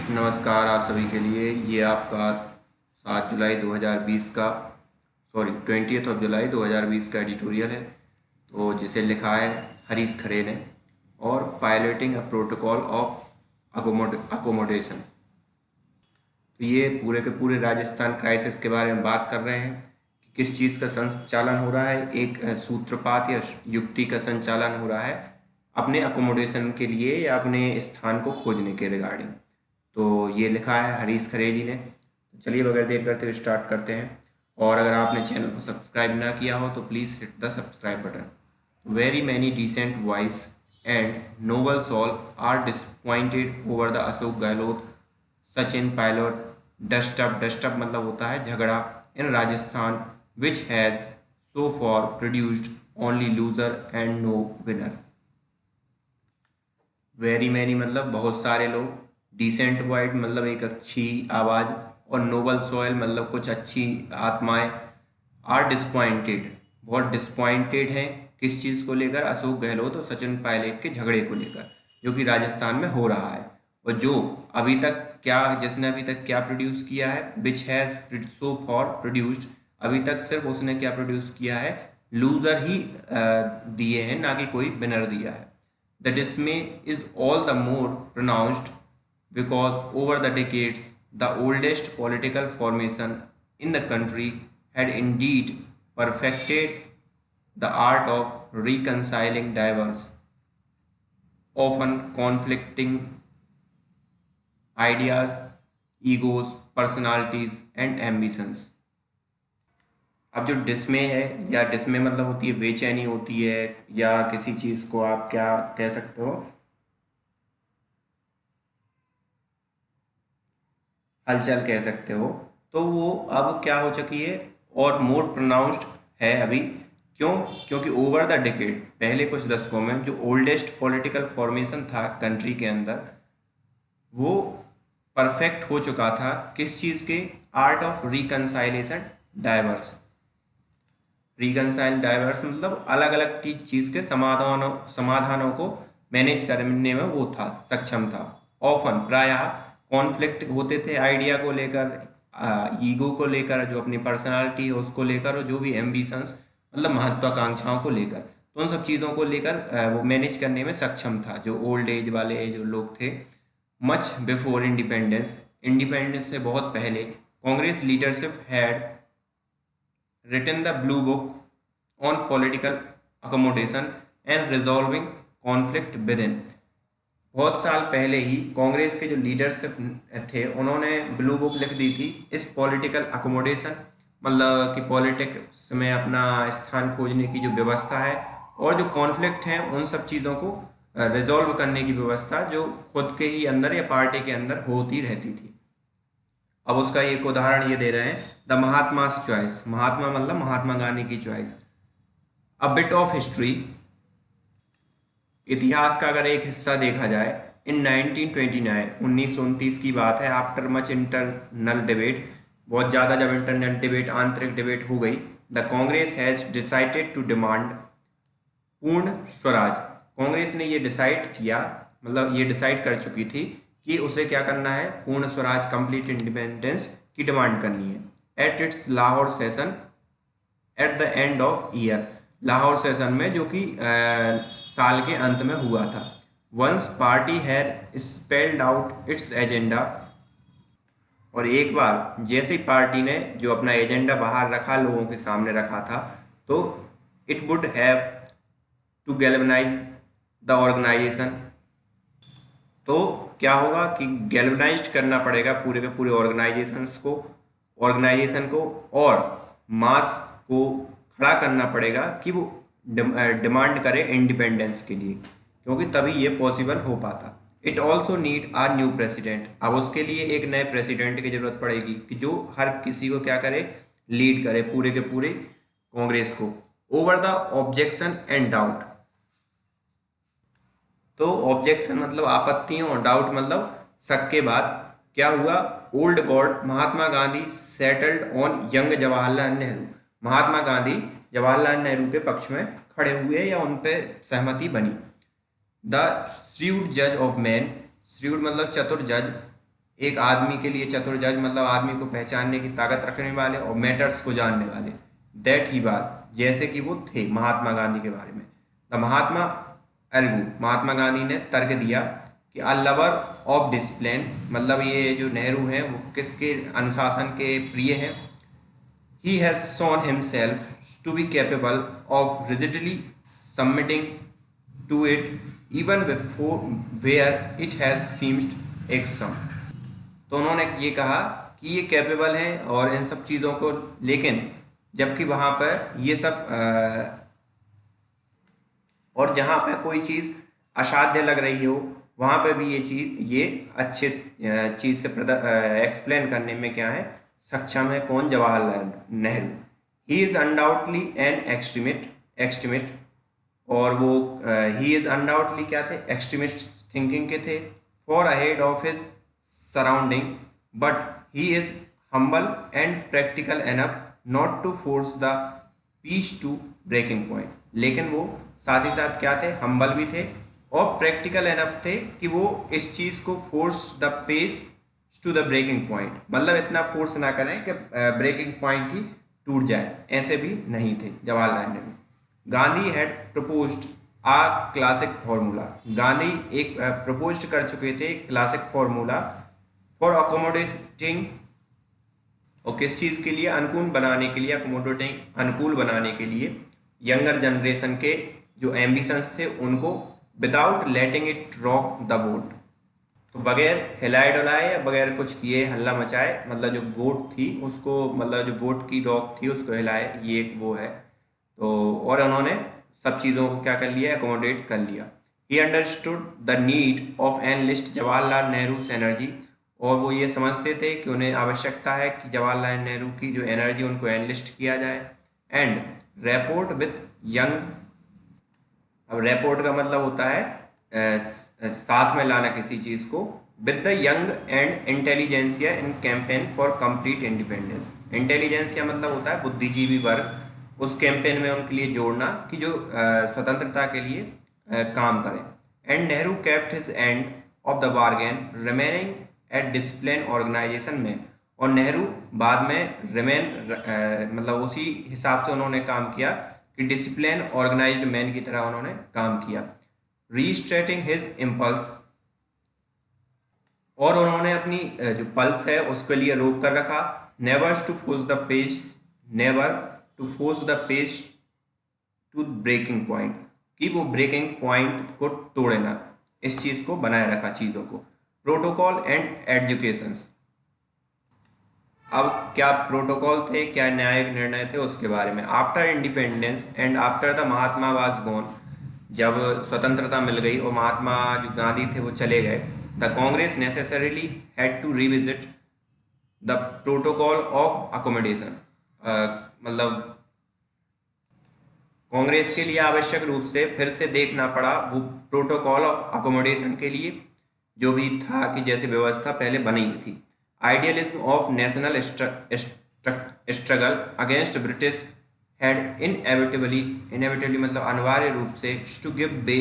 नमस्कार आप सभी के लिए। ये आपका 7 जुलाई 2020 का 20 जुलाई 2020 का एडिटोरियल है, तो जिसे लिखा है हरीश खरे ने, और piloting a protocol of accommodation. तो ये पूरे के पूरे राजस्थान क्राइसिस के बारे में बात कर रहे हैं कि किस चीज़ का संचालन हो रहा है। एक सूत्रपात या युक्ति का संचालन हो रहा है अपने अकोमोडेशन के लिए या अपने स्थान को खोजने के रिगार्डिंग। तो ये लिखा है हरीश खरे जी ने। तो चलिए बगैर देर करते हुए स्टार्ट करते हैं। और अगर आपने चैनल को सब्सक्राइब ना किया हो तो please hit the subscribe button. Very many decent voice and noble soul are disappointed over the Ashok Gehlot Sachin Pilot dust up मतलब होता है झगड़ा in Rajasthan which has so far produced only loser and no winner. Very many मतलब बहुत सारे लोग, decent wide मतलब एक अच्छी आवाज़, और नोबल सॉयल मतलब कुछ अच्छी आत्माएं, आर डिसपॉइंटेड बहुत डिसपॉइंटेड हैं किस चीज़ को लेकर, अशोक गहलोत और सचिन पायलट के झगड़े को लेकर जो कि राजस्थान में हो रहा है। और जो अभी तक क्या जिसने अभी तक क्या प्रोड्यूस किया है, विच हैज़ सो फॉर प्रोड्यूस्ड, अभी तक सिर्फ उसने क्या प्रोड्यूस किया है, लूजर ही दिए हैं, ना कि कोई विनर दिया है। The dismay is all the more pronounced because over the decades, the oldest political formation in the country had indeed perfected the art of reconciling diverse, often conflicting ideas, egos, personalities, and ambitions. अब जो डिस्मे है, या डिस्मे मतलब होती है बेचैनी होती है, या किसी चीज़ को आप क्या कह सकते हो, हलचल कह सकते हो, तो वो अब क्या हो चुकी है और मोर प्रोनाउंस्ड है अभी। क्यों? क्योंकि ओवर द डिकेड, पहले कुछ दशकों में जो ओल्डेस्ट पॉलिटिकल फॉर्मेशन था कंट्री के अंदर, वो परफेक्ट हो चुका था किस चीज़ के, art of reconciliation diverse. Reconcile diverse मतलब अलग अलग चीज़ के समाधानों समाधानों को मैनेज करने में वो था, सक्षम था। ऑफन प्रायः कॉन्फ्लिक्ट होते थे आइडिया को लेकर, ईगो को लेकर, जो अपनी पर्सनालिटी है उसको लेकर, और जो भी एम्बिशंस मतलब महत्वाकांक्षाओं को लेकर, तो उन सब चीज़ों को लेकर वो मैनेज करने में सक्षम था जो ओल्ड एज वाले जो लोग थे। मच बिफोर इंडिपेंडेंस, इंडिपेंडेंस से बहुत पहले, Congress leadership had written the blue book on political accommodation and resolving conflict within। बहुत साल पहले ही कांग्रेस के जो लीडरशिप थे उन्होंने ब्लू बुक लिख दी थी इस पॉलिटिकल अकोमोडेशन, मतलब कि पॉलिटिक्स में अपना स्थान खोजने की जो व्यवस्था है, और जो कॉन्फ्लिक्ट हैं उन सब चीज़ों को रिजॉल्व करने की व्यवस्था जो खुद के ही अंदर या पार्टी के अंदर होती रहती थी। अब उसका एक उदाहरण ये दे रहे हैं, द महात्मास चॉइस, महात्मा मतलब महात्मा गांधी की choice. A bit of history, इतिहास का अगर एक हिस्सा देखा जाए, इन 1929 1929 की बात है, आफ्टर मच इंटरनल डिबेट, बहुत ज़्यादा जब इंटरनल डिबेट आंतरिक डिबेट हो गई, the Congress has decided to demand Purna Swaraj. Congress ने ये डिसाइड किया, मतलब ये डिसाइड कर चुकी थी कि उसे क्या करना है, पूर्ण स्वराज कंप्लीट इंडिपेंडेंस की डिमांड करनी है। At its Lahore session at the end of year, Lahore session में जो कि साल के अंत में हुआ था। Once party had spelled out its agenda, और एक बार जैसे ही पार्टी ने जो अपना एजेंडा बाहर रखा, लोगों के सामने रखा था, तो it would have to galvanise the organisation, तो क्या होगा कि गैल्वनाइज करना पड़ेगा पूरे के पूरे ऑर्गेनाइजेशन को, और मास को खड़ा करना पड़ेगा कि वो डिमांड करे इंडिपेंडेंस के लिए, क्योंकि तभी ये पॉसिबल हो पाता। It also need a new president, अब उसके लिए एक नए प्रेसिडेंट की जरूरत पड़ेगी कि जो हर किसी को क्या करे, लीड करे पूरे के पूरे कांग्रेस को। Over the objection and doubt, तो ऑब्जेक्शन मतलब आपत्तियों, और डाउट मतलब शक के बाद क्या हुआ, old guard Mahatma Gandhi settled on young Jawaharlal Nehru, Mahatma Gandhi Jawaharlal Nehru के पक्ष में खड़े हुए या उन पे सहमति बनी। द श्रीउड जज ऑफ मैन, श्रीउड मतलब चतुर जज एक आदमी के लिए चतुर जज मतलब आदमी को पहचानने की ताकत रखने वाले और मैटर्स को जानने वाले। दैट ही वाज, जैसे कि वो थे महात्मा गांधी के बारे में। द महात्मा अर्गू, महात्मा गांधी ने तर्क दिया कि अ लवर ऑफ डिसिप्लिन, मतलब ये जो नेहरू हैं वो किसके अनुशासन के प्रिय हैं। He has shown himself to be capable of rigidly submitting to it even before where it has seemed irksome। तो उन्होंने ये कहा कि ये कैपेबल हैं और इन सब चीज़ों को, लेकिन जबकि वहाँ पर ये सब और जहाँ पर कोई चीज़ असाध्य लग रही हो वहाँ पर भी ये अच्छे चीज़ से एक्सप्लेन करने में क्या है, सक्षम है। कौन? Jawaharlal Nehru. He is undoubtedly an extremist, और वो ही इज़ अनडाउटली क्या थे? एक्सट्रीमिस्ट थिंकिंग के थे। Far ahead of his surrounding, but he is humble and practical enough not to force the pace to breaking point. लेकिन वो साथ ही साथ क्या थे? हम्बल भी थे और प्रैक्टिकल एनफ थे कि वो इस चीज़ को force the pace to the breaking point, मतलब इतना फोर्स ना करें कि ब्रेकिंग पॉइंट ही टूट जाए, ऐसे भी नहीं थे Jawaharlal Nehru. Gandhi had proposed a classic formula, Gandhi एक प्रपोज कर चुके थे क्लासिक फार्मूला फॉर अकोमोडेटिंग, और किस चीज़ के लिए? अनुकूल बनाने के लिए, अकोमोडेटिंग अनुकूल बनाने के लिए यंगर जनरेशन के जो एम्बिशंस थे उनको, without letting it rock the boat, तो बगैर हिलाए डुलाए या बगैर कुछ किए हल्ला मचाए, मतलब जो बोट थी उसको, मतलब जो बोट की रॉक थी उसको हिलाए, ये एक वो है। तो और उन्होंने सब चीज़ों को क्या कर लिया? एकोमोडेट कर लिया। He understood the need of enlist Jawaharlal Nehru energy, और वो ये समझते थे कि उन्हें आवश्यकता है कि जवाहरलाल नेहरू की जो एनर्जी उनको एनलिस्ट किया जाए। एंड रेपोर्ट विथ यंग, अब रेपोर्ट का मतलब होता है साथ में लाना किसी चीज़ को, with the young and intelligentsia in campaign for complete independence. Intelligentsia मतलब होता है बुद्धिजीवी वर्ग, उस कैंपेन में उनके लिए जोड़ना कि जो स्वतंत्रता के लिए काम करें। And Nehru kept his end of the bargain remaining at discipline organisation में, और नेहरू बाद में मतलब उसी हिसाब से उन्होंने काम किया कि डिसिप्लिन ऑर्गेनाइज्ड मैन की तरह उन्होंने काम किया। रीस्ट्रेटिंग हिज इम्पल्स, और उन्होंने अपनी जो पल्स है उसके लिए रोक कर रखा। Never to force the pace, never to force the page to breaking point, कि वो ब्रेकिंग पॉइंट को तोड़े ना, इस चीज को बनाए रखा चीजों को। प्रोटोकॉल एंड एजुकेशंस, अब क्या प्रोटोकॉल थे, क्या न्यायिक निर्णय थे उसके बारे में। After independence and after the Mahatma was gone, जब स्वतंत्रता मिल गई और महात्मा जो गांधी थे वो चले गए, the Congress necessarily had to revisit the protocol of accommodation, मतलब कांग्रेस के लिए आवश्यक रूप से फिर से देखना पड़ा वो प्रोटोकॉल ऑफ अकोमोडेशन के लिए जो भी था कि जैसे व्यवस्था पहले बनी हुई थी। Idealism of national struggle against British had inevitably मतलब अनिवार्य रूप से to give way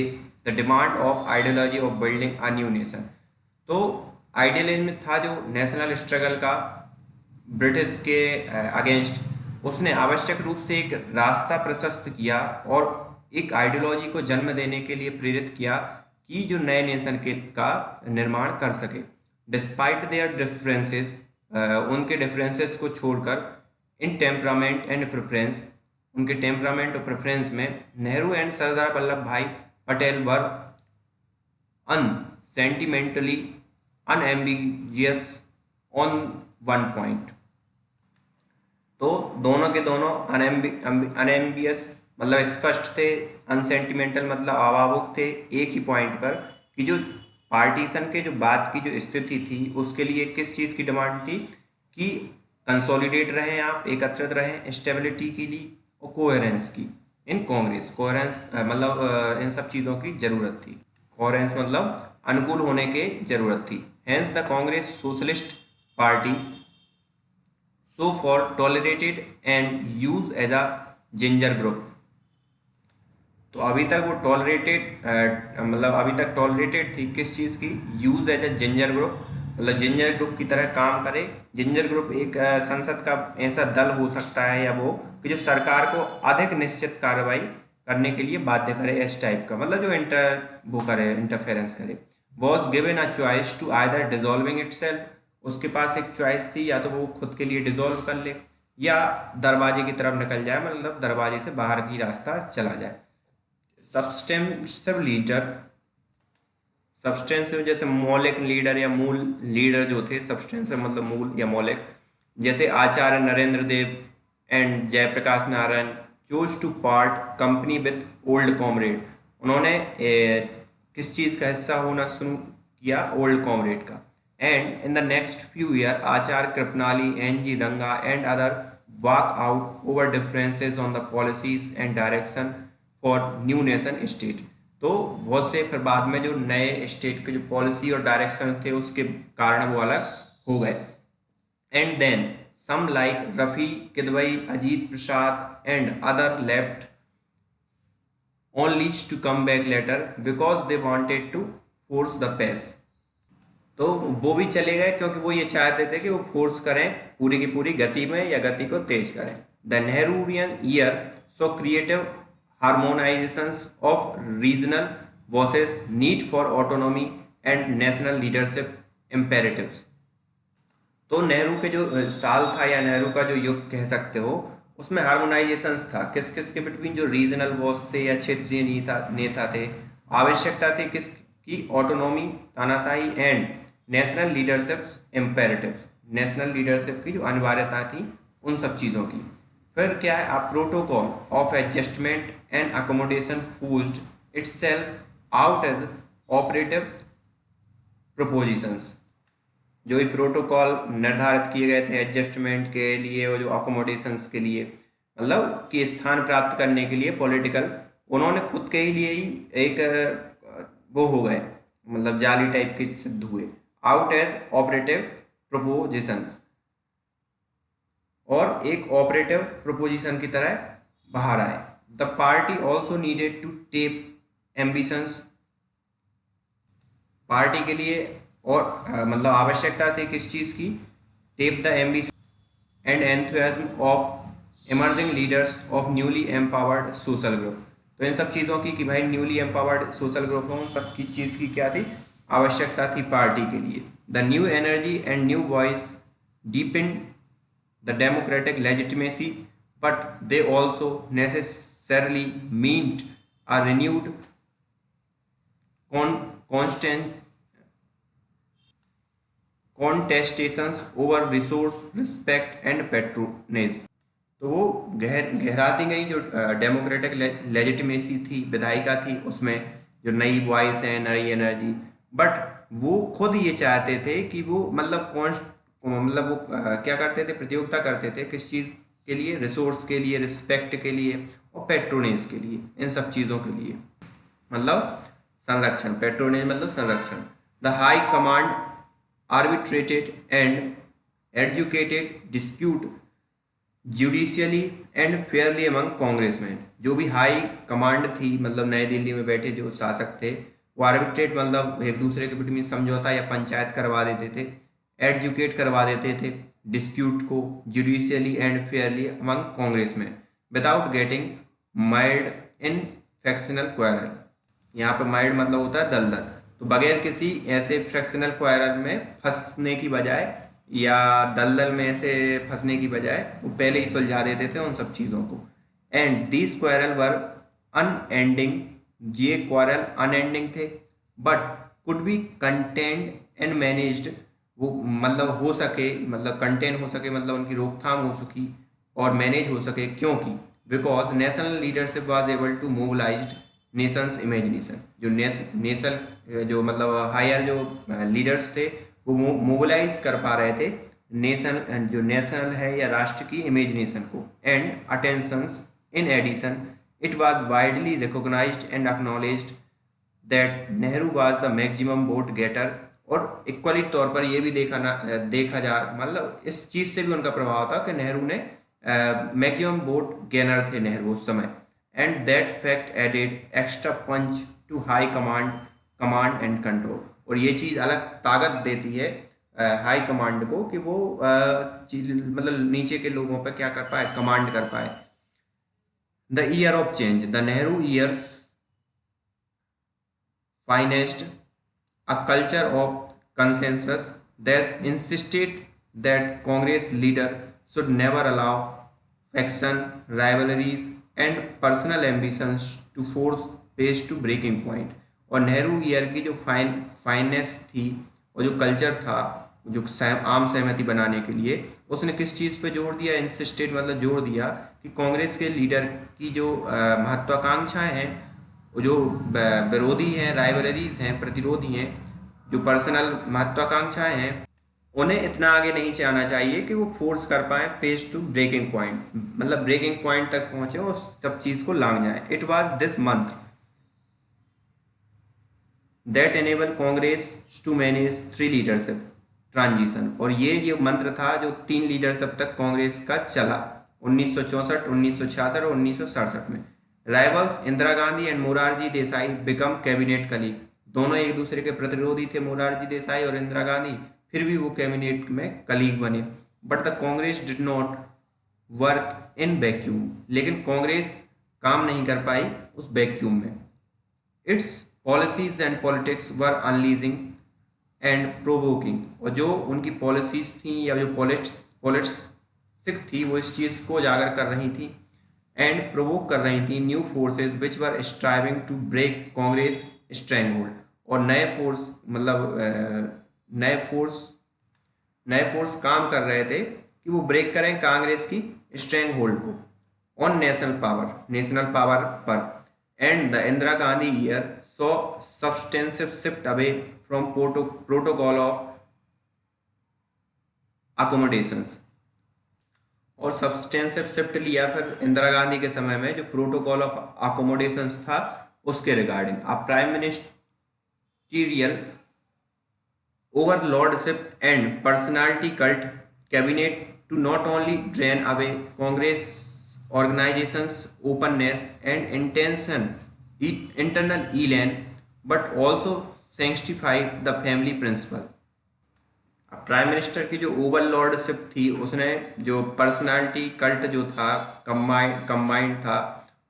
the demand of ideology of building a new nation. तो आइडियलिज्म था जो नेशनल स्ट्रगल का ब्रिटिश के अगेंस्ट, उसने आवश्यक रूप से एक रास्ता प्रशस्त किया और एक आइडियोलॉजी को जन्म देने के लिए प्रेरित किया कि जो नए नेशन के का निर्माण कर सके। डिस्पाइट देयर डिफरेंसेस, उनके डिफरेंसेस को छोड़कर, इन टेम्परामेंट एंड प्रेफरेंस, उनके टेम्परामेंट और प्रेफरेंस में नेहरू एंड सरदार वल्लभ भाई पटेल वर अनसेंटिमेंटली अनएम्बिगियस ऑन वन पॉइंट। तो दोनों के दोनों अनएम्बियस मतलब स्पष्ट थे, अनसेंटिमेंटल मतलब अभावुक थे एक ही पॉइंट पर कि जो पार्टीशन के जो बाद की जो स्थिति थी उसके लिए किस चीज़ की डिमांड थी कि कंसोलिडेट रहें, आप एकत्रित रहें स्टेबिलिटी के लिए, और कोहेरेंस की। इन कांग्रेस कोहेरेंस मतलब इन सब चीज़ों की जरूरत थी। कोहेरेंस मतलब अनुकूल होने की जरूरत थी। Hence the Congress Socialist Party so far tolerated and use as a ginger group. तो अभी तक वो टॉलरेटेड मतलब अभी तक टॉलरेटेड थी किस चीज़ की? Use as a ginger group मतलब जिंजर ग्रुप की तरह काम करे। जिंजर ग्रुप एक संसद का ऐसा दल हो सकता है या वो कि जो सरकार को अधिक निश्चित कार्रवाई करने के लिए बाध्य करे, इस टाइप का, मतलब जो इंटरफेरेंस करे। Was given a choice to either dissolving itself, उसके पास एक चॉइस थी, या तो वो खुद के लिए डिजोल्व कर ले या दरवाजे की तरफ निकल जाए, मतलब दरवाजे से बाहर की रास्ता चला जाए। सब्सटेंसिव लीडर, सब्सटेंसिव जैसे मौलिक लीडर या मूल लीडर जो थे, सब्सटेंसिव मतलब मूल या मौलिक, जैसे Acharya Narendra Dev and Jayaprakash Narayan chose to part company with old comrade. उन्होंने किस चीज़ का हिस्सा होना शुरू किया? ओल्ड कॉमरेड का। And in the next few year Acharya Kripalani, NG Ranga and other walk out over differences on the policies and direction for new nation state। तो बहुत से फिर बाद में जो नए स्टेट के जो पॉलिसी और डायरेक्शन थे उसके कारण वो अलग हो गए। And then some like Rafi Kidwai, Ajit Prasad and other left only to come back later because they wanted to force the pace। तो वो भी चले गए क्योंकि वो ये चाहते थे कि वो फोर्स करें पूरी की पूरी गति में, या गति को तेज करें। The Nehruvian year saw creative harmonisations of regional voices, need for autonomy and national leadership imperatives. तो नेहरू के जो साल था या नेहरू का जो युग कह सकते हो, उसमें हार्मोनाइजेशंस था किस किस के बिटवीन, जो रीजनल बॉस थे या क्षेत्रीय नेता थे। आवश्यकता थी किसकी? ऑटोनॉमी, तानाशाही and national leadership imperatives, national leadership की जो अनिवार्यता थी उन सब चीज़ों की। फिर क्या है? A protocol of adjustment and accommodation forced itself out as operative propositions. जो भी प्रोटोकॉल निर्धारित किए गए थे एडजस्टमेंट के लिए और जो अकोमोडेशंस के लिए, मतलब कि स्थान प्राप्त करने के लिए पॉलिटिकल, उन्होंने खुद के ही लिए ही एक वो हो गए, मतलब जाली टाइप के सिद्ध हुए। आउट एज ऑपरेटिव प्रोपोजिशंस, और एक ऑपरेटिव प्रोपोजिशन की तरह बाहर आए। The party also needed to tap ambitions, party के लिए और मतलब आवश्यकता थी किस चीज़ की? Tap the ambition and enthusiasm of emerging leaders of newly empowered social group. तो इन सब चीज़ों की कि भाई न्यूली एम्पावर्ड सोशल ग्रुप हो, उन सब की चीज़ की क्या थी? आवश्यकता थी पार्टी के लिए। The new energy and new voice depend the democratic legitimacy, but they also necessarily meant a renewed constant contestations over resource respect and patronage। तो वो गहराती गई जो डेमोक्रेटिक लेजिटिमेसी थी, विधायिका थी, उसमें जो नई वॉइस है, नई एनर्जी, बट वो खुद ये चाहते थे कि वो मतलब मतलब वो क्या करते थे? प्रतियोगिता करते थे किस चीज़ के लिए? रिसोर्स के लिए, रिस्पेक्ट के लिए और पेट्रोनेज के लिए, इन सब चीज़ों के लिए, मतलब संरक्षण। पेट्रोनेज मतलब संरक्षण। The high command arbitrated and adjudicated dispute judicially and fairly among Congressmen. जो भी हाई कमांड थी, मतलब नई दिल्ली में बैठे जो शासक थे, वो आर्बिट्रेट मतलब एक दूसरे के बीच में समझौता या पंचायत करवा देते थे, एडजुकेट करवा देते थे डिस्प्यूट को judicially and fairly among Congressmen without getting mired in factional quarrel. यहाँ पे माइल्ड मतलब होता है दलदल, तो बगैर किसी ऐसे फ्रैक्शनल क्वारल में फंसने की बजाय या दलदल में ऐसे फंसने की बजाय वो पहले ही सुलझा देते थे उन सब चीज़ों को। And these quarrel were unending, ये क्वारल अनएंडिंग थे, but could be contained and managed, वो मतलब हो सके, मतलब कंटेन हो सके, मतलब उनकी रोकथाम हो सकी और मैनेज हो सके। क्योंकि because national leadership was able to mobilised nation's imagination. जो नेशनल जो मतलब हायर जो लीडर्स थे वो मोबिलाइज कर पा रहे थे नेशन, जो नेशनल है या राष्ट्र की इमेजिनेशन को। And attentions in addition it was widely recognised and acknowledged that Nehru was the maximum vote getter. और इक्वली तौर पर ये भी देखा जा, मतलब इस चीज़ से भी उनका प्रभाव था कि नेहरू ने मैक्सिमम वोट गेनर थे नेहरू उस समय। And that fact added extra punch to high command and control. और ये चीज़ अलग ताकत देती है हाई कमांड को कि वो मतलब नीचे के लोगों पर क्या कर पाए, कमांड कर पाए। The year of change, the Nehru years financed a culture of consensus that insisted that Congress leader should never allow faction, rivalries, and personal ambitions to force pace to breaking point। और Nehru year की जो finance थी और जो culture था, जो आम सहमति बनाने के लिए, उसने किस चीज़ पे जोर दिया? इंसिस्टेड मतलब जोर दिया कि कांग्रेस के लीडर की जो महत्वाकांक्षाएं हैं, जो विरोधी हैं, राइवलरीज हैं, प्रतिरोधी हैं, जो पर्सनल महत्वाकांक्षाएं हैं, उन्हें इतना आगे नहीं जाना चाहिए कि वो फोर्स कर पाए पेज टू ब्रेकिंग पॉइंट, मतलब ब्रेकिंग पॉइंट तक पहुंचे और सब चीज को लांग जाए। It was this mantra that enable Congress to manage 3 leadership transition. और ये मंत्र था जो 3 लीडरशिप तक कांग्रेस का चला 1964, 1966 और 1967 में। Rivals Indira Gandhi and Morarji Desai become cabinet colleague. दोनों एक दूसरे के प्रतिरोधी थे, मोरारजी देसाई और इंदिरा गांधी, फिर भी वो कैबिनेट में कलीग बने। But the Congress did not work in vacuum, लेकिन कांग्रेस काम नहीं कर पाई उस वैक्यूम में। Its policies and politics were unleashing and provoking. और जो उनकी पॉलिसीज थी या जो पॉलिटिक्स थी, वो इस चीज़ को उजागर कर रही थी एंड प्रोवोक कर रही थी new forces which were striving to break Congress stranglehold. और नए फोर्स मतलब नए फोर्स काम कर रहे थे कि वो ब्रेक करें कांग्रेस की स्ट्रैंग होल्ड को ऑन नेशनल पावर पर। And the Indira Gandhi year so substantive shift away from protocol of accommodations. और सब्सटेंसिव शिफ्ट लिया फिर इंदिरा गांधी के समय में जो प्रोटोकॉल ऑफ अकोमोडेशंस था उसके regarding. A prime ministerial overlordship and personality cult cabinet to not only drain away Congress organizations openness and internal elan but also sanctify the family principle। Prime minister की जो ओवरलॉर्डशिप थी, उसने जो personality cult जो था combined था,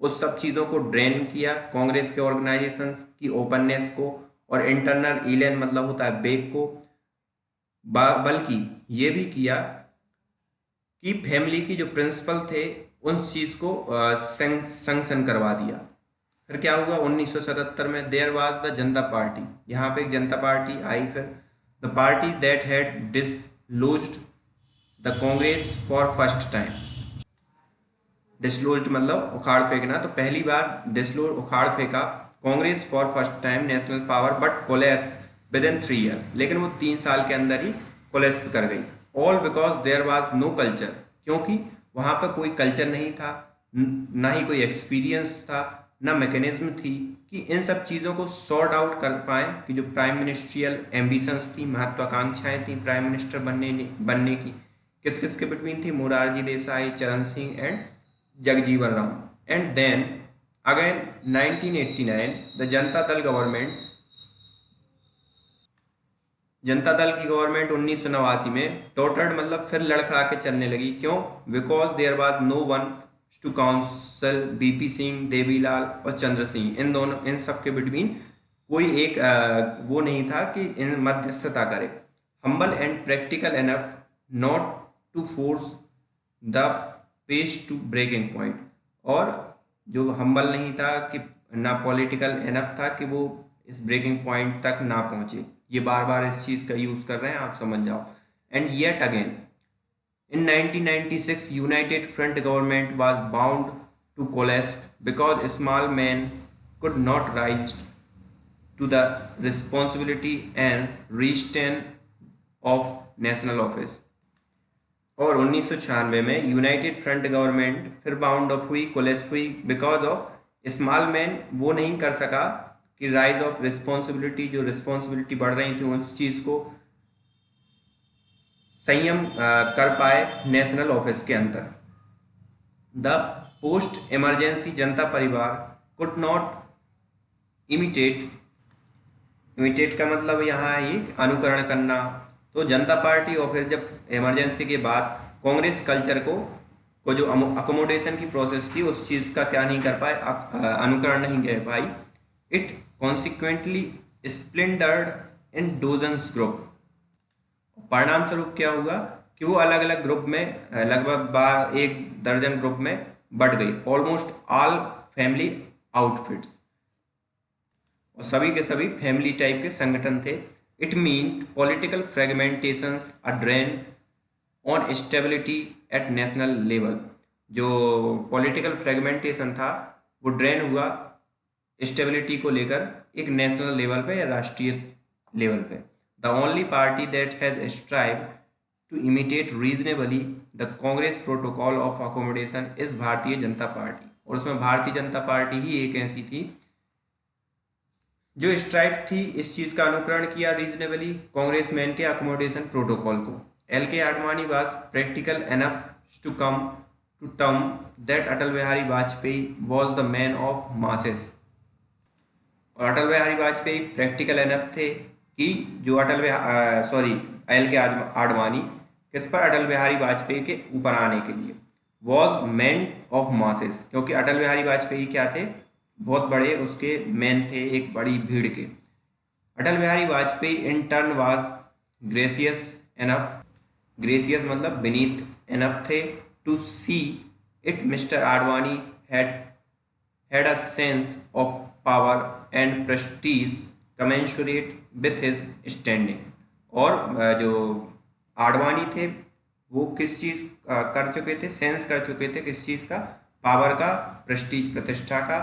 उस सब चीज़ों को ड्रेन किया, कांग्रेस के ऑर्गेनाइजेशन की ओपननेस को और इंटरनल इलेन मतलब होता है बेक को, बल्कि ये भी किया कि फैमिली की जो प्रिंसिपल थे उन चीज़ को सैंक्शन करवा दिया। फिर क्या हुआ 1977 में? There was the Janata party. यहाँ पे एक जनता पार्टी आई। फिर the party that had dislodged the Congress for first time. Dislodged मतलब उखाड़ फेंकना, तो पहली बार डिसलॉज उखाड़ फेंका Congress for first time national power but collapse within 3 year. लेकिन वो 3 साल के अंदर ही कोलैप्स कर गई। All because there was no culture, क्योंकि वहाँ पर कोई कल्चर नहीं था, ना ही कोई एक्सपीरियंस था, ना मैकेनिज्म थी कि इन सब चीज़ों को सॉर्ट आउट कर पाएँ कि जो प्राइम मिनिस्ट्रियल एम्बिशंस थी, महत्वाकांक्षाएं थी प्राइम मिनिस्टर बनने की, किस किस के बिटवीन थी? Morarji Desai, Charan Singh and Jagjivan Ram. And then again 1989 the Janata Dal की गवर्नमेंट 1989 में टोटर्ड मतलब फिर लड़खड़ा के चलने लगी। क्यों? Because there was no one to counsel BP Singh, Devilal और चंद्र सिंह। इन सब के बिटवीन कोई एक वो नहीं था कि इन मध्यस्थता करे। Humble and practical enough not to force the page to breaking point. और जो हम्बल नहीं था कि ना पॉलिटिकल एनफ था कि वो इस ब्रेकिंग पॉइंट तक ना पहुंचे। ये बार बार इस चीज़ का यूज़ कर रहे हैं, आप समझ जाओ। And yet again in 1996 United Front government was bound to collapse because small men could not rise to the responsibility and restraint of national office। और 1996 में यूनाइटेड फ्रंट गवर्नमेंट फिर बाउंड अप हुई, कोलैप्स हुई, because of small man वो नहीं कर सका कि राइज ऑफ रिस्पॉन्सिबिलिटी, जो रिस्पॉन्सिबिलिटी बढ़ रही थी उस चीज़ को संयम कर पाए नेशनल ऑफिस के अंदर। द पोस्ट इमरजेंसी जनता परिवार कुड नॉट इमिटेट का मतलब यहाँ है ये अनुकरण करना। तो जनता पार्टी और फिर जब इमरजेंसी के बाद कांग्रेस कल्चर को जो अकोमोडेशन की प्रोसेस थी उस चीज़ का क्या नहीं कर पाए, अनुकरण नहीं कर पाई। It consequently splintered in dozens group. परिणाम स्वरूप क्या हुआ कि वो अलग अलग ग्रुप में लगभग 1 दर्जन ग्रुप में बढ़ गई। ऑलमोस्ट ऑल फैमिली आउटफिट्स, और सभी के सभी फैमिली टाइप के संगठन थे। It mean political fragmentations a drain on stability at national level. जो पॉलिटिकल फ्रेगमेंटेशन था वो ड्रेन हुआ स्टेबिलिटी को लेकर एक नेशनल लेवल पे या राष्ट्रीय लेवल पे। The only party that has strive to imitate reasonably the Congress protocol of accommodation is Bharatiya Janata party. और उसमें भारतीय जनता पार्टी ही एक ऐसी थी जो स्ट्राइव थी इस चीज़ का अनुकरण किया रीजनेबली कांग्रेस मैन के अकोमोडेशन प्रोटोकॉल को। L K Advani was practical enough to come to term that Atal Bihari Vajpayee was the man of masses. और अटल बिहारी वाजपेयी प्रैक्टिकल एनफ थे कि जो एल के आडवाणी किस पर, अटल बिहारी वाजपेयी के ऊपर आने के लिए। वॉज मैन ऑफ मासेस, क्योंकि अटल बिहारी वाजपेयी क्या थे, बहुत बड़े उसके मैन थे, एक बड़ी भीड़ के। Atal Bihari Vajpayee in turn was gracious enough, gracious मतलब beneath enough थे to see it mister Advani had a sense of power and prestige commensurate with his standing। और जो आडवाणी थे वो किस चीज़ कर चुके थे, सेंस कर चुके थे किस चीज़ का, पावर का, प्रेस्टीज प्रतिष्ठा का,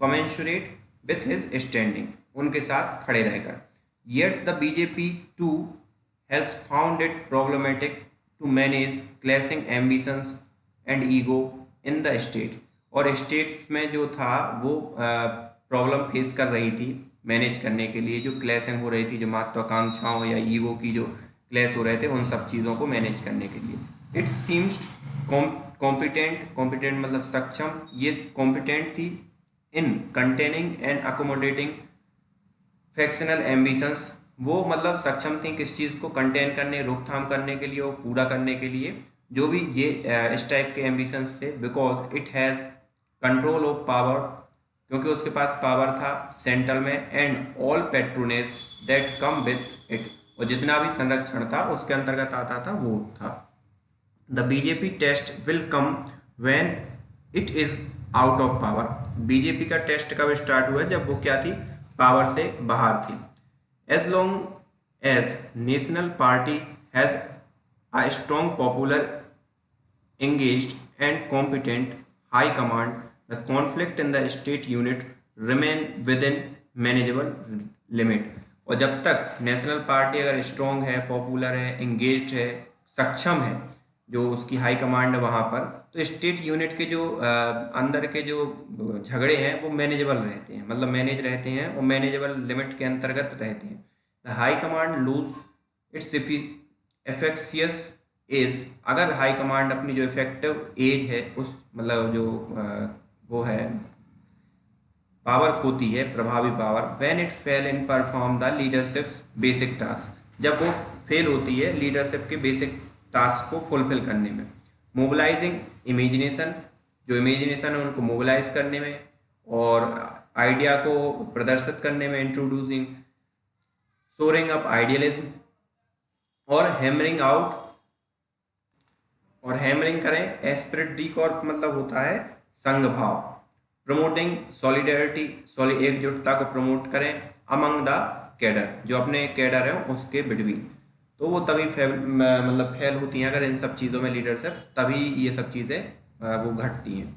कमेंसुरेट विथ हिज स्टैंडिंग, उनके साथ खड़े रहकर। Yet the BJP too has found it problematic to manage clashing ambitions and ego in the state. और स्टेट्स में जो था वो प्रॉब्लम फेस कर रही थी मैनेज करने के लिए, जो क्लैशिंग हो रही थी, जो महत्वाकांक्षाओं या ईगो की जो क्लैश हो रहे थे, उन सब चीज़ों को मैनेज करने के लिए। इट सीम्स कॉम्पिटेंट, कॉम्पिटेंट मतलब सक्षम, ये कॉम्पिटेंट थी इन कंटेनिंग एंड अकोमोडेटिंग फैक्शनल एम्बिशंस। वो मतलब सक्षम थी किस चीज़ को कंटेन करने, रोकथाम करने के लिए और पूरा करने के लिए जो भी ये इस टाइप के एम्बिशंस थे। Because it has control of power, क्योंकि उसके पास पावर था सेंट्रल में, and all patronage that come with it, और जितना भी संरक्षण था उसके अंतर्गत आता था वो था। The BJP test will come when it is out of power. BJP का टेस्ट कब स्टार्ट हुआ, जब वो क्या थी, पावर से बाहर थी। As long as national party has a strong popular engaged and competent high command, the conflict in the state unit remain within manageable limit। और जब तक नेशनल पार्टी अगर स्ट्रॉन्ग है, पॉपुलर है, एंगेज्ड है, सक्षम है, जो उसकी हाई कमांड है वहाँ पर, तो स्टेट यूनिट के जो अंदर के जो झगड़े हैं वो मैनेजेबल रहते हैं, मतलब मैनेज रहते हैं और मैनेजेबल लिमिट के अंतर्गत रहते हैं। The high command lose its efficacious edge, अगर हाई कमांड अपनी जो इफेक्टिव एज है, उस मतलब जो वो है पावर खोती है, प्रभावी power. When it fail in perform the leadership basic task, जब वो फेल होती है लीडरशिप के बेसिक टास्क को फुलफिल करने में। मोबिलाइजिंग इमेजिनेशन, जो इमेजिनेशन है उनको मोबिलाइज करने में और आइडिया को प्रदर्शित करने में। इंट्रोड्यूसिंग सोरिंग अप आइडियलिज्म, और हैमरिंग आउट, और हैमरिंग करें एस्पिरिट डी कॉर्प मतलब होता है संघ भाव। प्रमोटिंग सॉलिडेरिटी, एकजुटता को प्रमोट करें अमंग द कैडर, जो अपने कैडर है उसके बिटवीन। तो वो तभी मतलब फेल होती हैं अगर इन सब चीज़ों में लीडरशिप, तभी ये सब चीज़ें वो घटती हैं।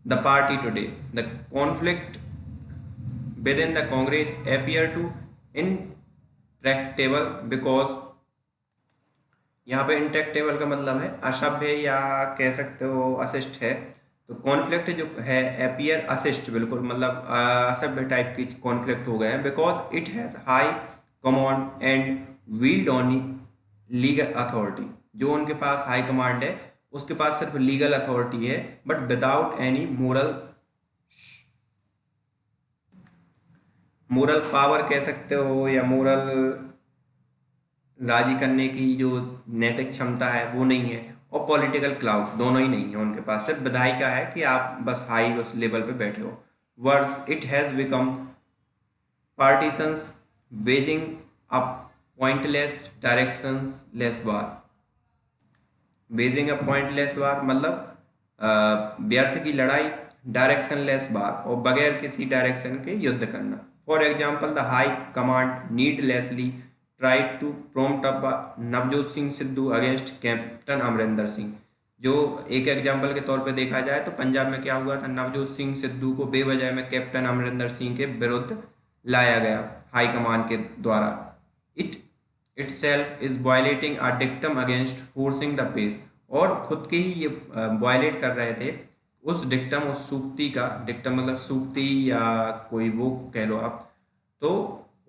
The party today, the conflict within the Congress appear to intractable, because यहाँ पे इंट्रैक्टेबल का मतलब है असभ्य या कह सकते हो अशिष्ट है। तो कॉन्फ्लिक्ट जो है अपीयर अशिष्ट, बिल्कुल मतलब असभ्य टाइप की कॉन्फ्लिक्ट हो गए हैं। Because it has high command and wield on legal authority, जो उनके पास हाई कमांड है उसके पास सिर्फ लीगल अथॉरिटी है, but without any moral power कह सकते हो, या मोरल राजी करने की जो नैतिक क्षमता है वो नहीं है, और पॉलिटिकल क्लाउड दोनों ही नहीं है उनके पास, सिर्फ विधायिका है कि आप बस हाई उस लेवल पे बैठे हो। Worse it has become partisans waging a pointless directionless war. Waging a pointless war मतलब व्यर्थ की लड़ाई, डायरेक्शनलेस वार और बगैर किसी डायरेक्शन के युद्ध करना। For example the high command needlessly tried to prompt up Navjot Singh Sidhu against Captain Amarinder Singh. जो एक एग्जाम्पल के तौर पे देखा जाए तो पंजाब में क्या हुआ था, नवजोत सिंह सिद्धू को बेवजह में कैप्टन अमरिंदर सिंह के विरुद्ध लाया गया हाई कमान के द्वारा। It itself is violating a dictum against forcing the pace, और खुद के ही ये वायलेट कर रहे थे उस डिक्टम, उस सूक्ति का, डिक्टम मतलब सूक्ति या कोई वो कह लो आप, तो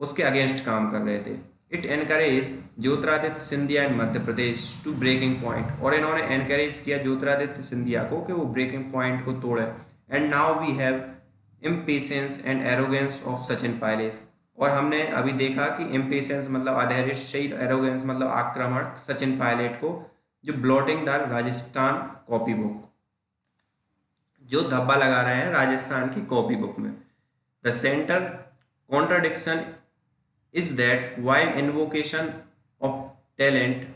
उसके अगेंस्ट काम कर रहे थे। It encourage Jyotiraditya Scindia in Madhya Pradesh to breaking point, और इन्होंने एनकरेज किया ज्योतिरादित्य सिंधिया को कि वो ब्रेकिंग पॉइंट को तोड़े। And now we have impatience and arrogance of Sachin Pilot, और हमने अभी देखा कि इम्पेशेंस मतलब अधैर्यशील, एरोगेंस मतलब आक्रमण सचिन पायलट को, जो blotting the Rajasthan copy book, जो धब्बा लगा रहे हैं राजस्थान की कॉपी बुक में। The centre contradiction is that while invocation of talent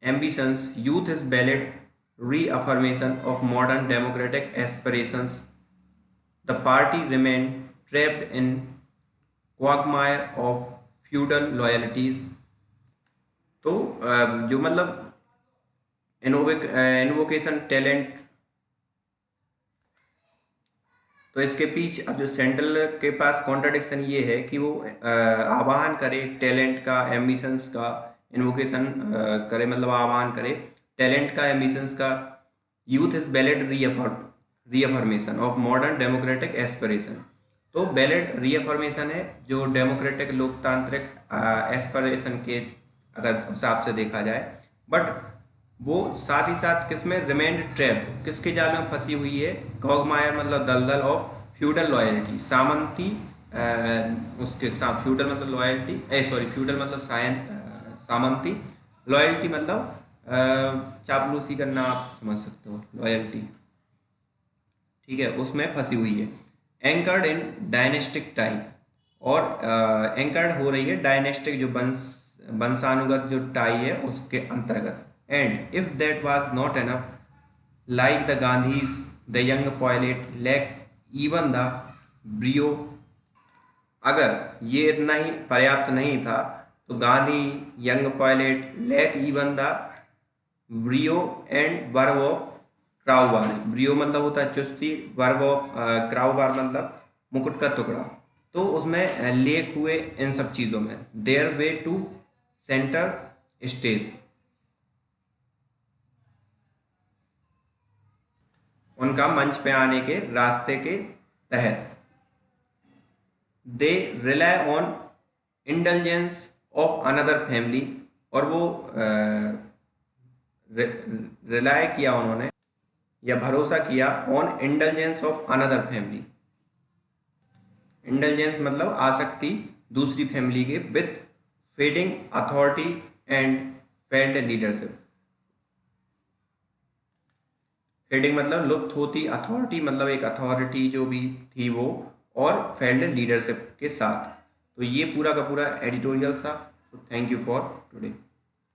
ambitions, youth is valid reaffirmation of modern democratic aspirations, the party remained trapped in quagmire of feudal loyalties। तो जो मतलब इन्वोकेशन टैलेंट, तो इसके पीछे अब जो central के पास कॉन्ट्राडिक्शन ये है कि वो आह्वान करे टैलेंट का, एम्बिशंस का, इन्वोकेशन करे मतलब आह्वान करे टैलेंट का, एम्बिशंस का। Youth is valid reaffirmation of modern democratic aspiration, तो वैलिड रीअफर्मेशन है जो डेमोक्रेटिक लोकतांत्रिक एस्पिरेशन के अगर हिसाब से देखा जाए, बट वो साथ ही साथ किसमें रिमेंड ट्रैप, किसके जाल में फंसी हुई है, कॉगमायर मतलब दलदल ऑफ फ्यूडल लॉयल्टी, सामंती उसके साथ, फ्यूडल मतलब लॉयल्टी, फ्यूडल मतलब सामंती, लॉयल्टी मतलब चापलूसी करना, आप समझ सकते हो लॉयल्टी, ठीक है, उसमें फंसी हुई है। एंकर्ड इन डायनेस्टिक टाई, और एंकर्ड हो रही है डायनेस्टिक जो वंशानुगत जो टाई है उसके अंतर्गत। And if that was not enough, like the Gandhis the young Pilot lack even the brio, अगर ये इतना ही पर्याप्त नहीं था तो Gandhi, young Pilot lack even the brio and verve of crowbar. Brio मतलब होता है चुस्ती, वर्ब ऑफ क्राउबार मतलब मुकुट का टुकड़ा, तो उसमें लेख हुए इन सब चीज़ों में। Their way to centre stage, उनका मंच पे आने के रास्ते के तहत। They rely on indulgence of another family, और वो रिलाई किया उन्होंने या भरोसा किया on indulgence of another family. Indulgence मतलब आसक्ति दूसरी फैमिली के, with fading authority and failed leadership. Fading मतलब लुप्त होती, अथॉरिटी मतलब एक अथॉरिटी जो भी थी वो, और फेल्ड लीडरशिप के साथ। तो ये पूरा का पूरा एडिटोरियल था। Thank you for today.